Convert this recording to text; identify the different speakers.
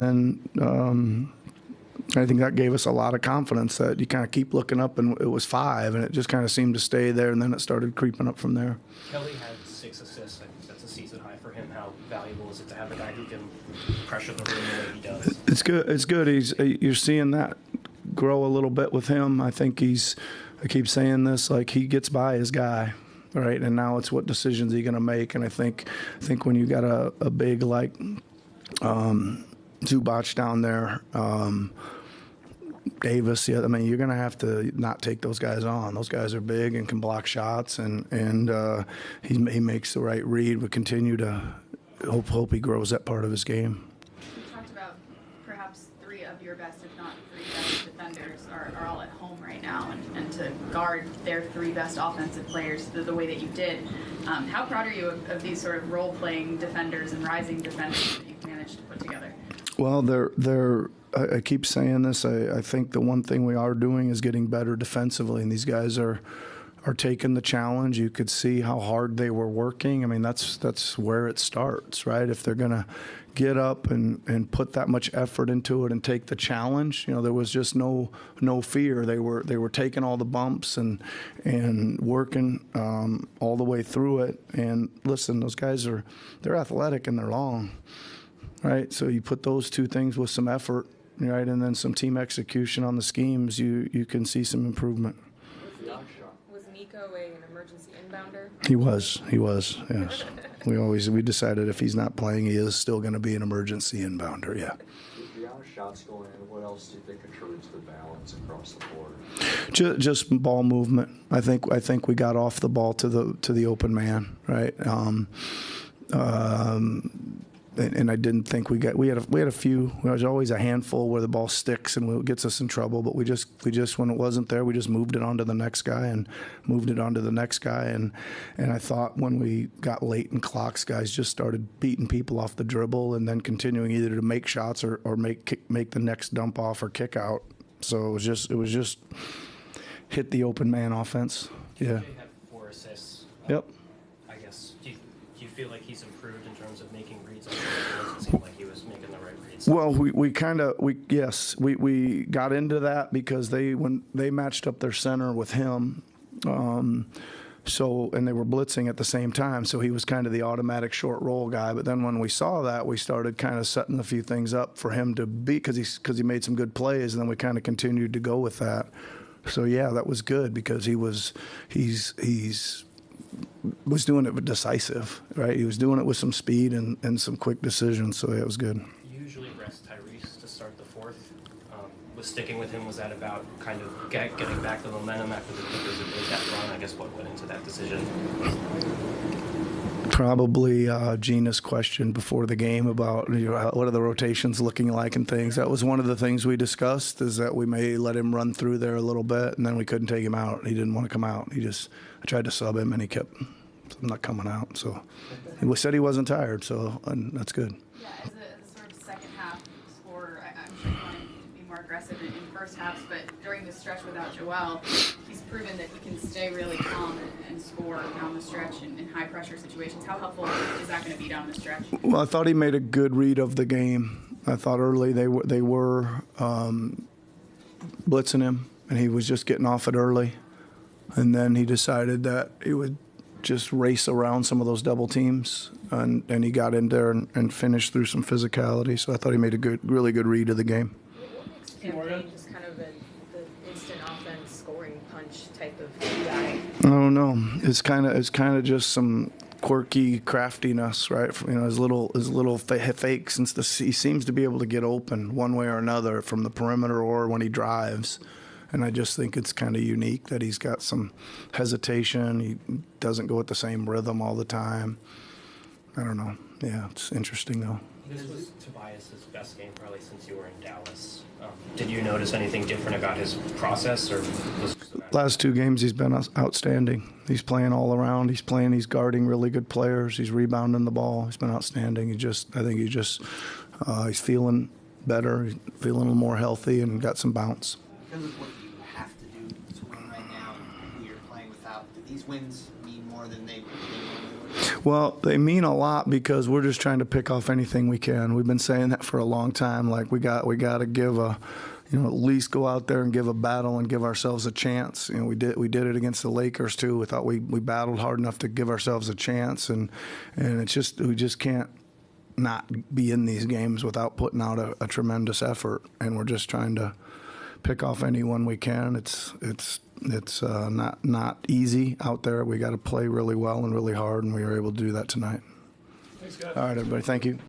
Speaker 1: And I think that gave us a lot of confidence that you kind of keep looking up, and it was 5, and it just kind of seemed to stay there, and then it started creeping up from there.
Speaker 2: Kelly had 6 assists. I think that's a season high for him. How valuable is it to have a guy who can pressure the rim the way he does?
Speaker 1: It's good. It's good. You're seeing that grow a little bit with him. I think I keep saying this, like, he gets by his guy, right? And now it's what decisions he's going to make. And I think when you got a big like Zubac down there, Davis, yeah, I mean, you're going to have to not take those guys on. Those guys are big and can block shots, and he makes the right read. We continue to hope he grows that part of his game.
Speaker 3: You talked about perhaps 3 of your best, if not 3 best defenders are all at home right now, and to guard their 3 best offensive players the way that you did. How proud are you of these sort of role-playing defenders and rising defenders that you've managed to put together?
Speaker 1: Well, I keep saying this. I think the one thing we are doing is getting better defensively, and these guys are taking the challenge. You could see how hard they were working. I mean, that's where it starts, right? If they're going to get up and put that much effort into it and take the challenge, there was just no fear. They were taking all the bumps and working all the way through it. And listen, those guys they're athletic and they're long, right? So you put those 2 things with some effort, right, and then some team execution on the schemes, you can see some improvement.
Speaker 4: Was Nico an emergency inbounder?
Speaker 1: He was, yes. We decided if he's not playing, he is still going to be an emergency inbounder, yeah.
Speaker 5: Beyond shots going in, what else do you think contributes to the balance across the board?
Speaker 1: Just ball movement. I think we got off the ball to the open man, right? And I didn't think we had a few. There's always a handful where the ball sticks and it gets us in trouble. But we just when it wasn't there, we just moved it on to the next guy and moved it on to the next guy. And I thought when we got late in clocks, guys just started beating people off the dribble and then continuing either to make shots or make the next dump off or kick out. So it was just hit the open man offense. Yeah.
Speaker 2: He had 4 assists.
Speaker 1: Yep.
Speaker 2: I guess do you feel like he's improved in terms of making reads? It doesn't seem like he was making the right reads.
Speaker 1: Well, we got into that because when they matched up their center with him, and they were blitzing at the same time, so he was kind of the automatic short roll guy. But then when we saw that, we started kind of setting a few things up for him to be because he made some good plays, and then we kind of continued to go with that. So yeah, that was good because he's was doing it with decisive, right? He was doing it with some speed and some quick decisions, so yeah, it was good.
Speaker 2: You usually rest Tyrese to start the 4th. Was sticking with him, was that about kind of getting back the momentum after the Clippers had made that run? I guess what went into that decision?
Speaker 1: Probably Gina's question before the game about what are the rotations looking like and things. That was one of the things we discussed, is that we may let him run through there a little bit, and then we couldn't take him out. He didn't want to come out. I tried to sub him, and he kept not coming out. So he said he wasn't tired, and that's good.
Speaker 3: Yeah, as a sort of second half scorer, I'm sure you wanted to be more aggressive in first halves, but during the stretch without Joel, he's proven that he can stay really calm and score down the stretch in high pressure situations. How helpful is that going to be down the stretch? Well,
Speaker 1: I thought he made a good read of the game. I thought early they were blitzing him, and he was just getting off it early. And then he decided that he would just race around some of those double teams, and he got in there and finished through some physicality. So I thought he made a really good read of the game.
Speaker 4: What makes Payne just kind of the instant offense scoring punch type of guy?
Speaker 1: I don't know. It's kind of just some quirky craftiness, right? His little fakes, and he seems to be able to get open one way or another from the perimeter or when he drives. And I just think it's kind of unique that he's got some hesitation. He doesn't go at the same rhythm all the time. I don't know. Yeah, it's interesting, though.
Speaker 2: This was Tobias's best game probably since you were in Dallas. Did you notice anything different about his process? Or
Speaker 1: last 2 games he's been outstanding. He's playing all around. He's guarding really good players. He's rebounding the ball. He's been outstanding. He's feeling better. He's feeling a little more healthy and got some bounce.
Speaker 6: Because of what you have to do to win right now and who you're playing without, do these wins mean more than they normally would?
Speaker 1: Well, they mean a lot because we're just trying to pick off anything we can. We've been saying that for a long time. Like we got to give at least go out there and give a battle and give ourselves a chance. We did it against the Lakers too. We thought we battled hard enough to give ourselves a chance, and it's just we just can't not be in these games without putting out a tremendous effort. And we're just trying to pick off anyone we can. It's not easy out there. We got to play really well and really hard, and we were able to do that tonight.
Speaker 7: Thanks, guys.
Speaker 1: All right, everybody. Thank you.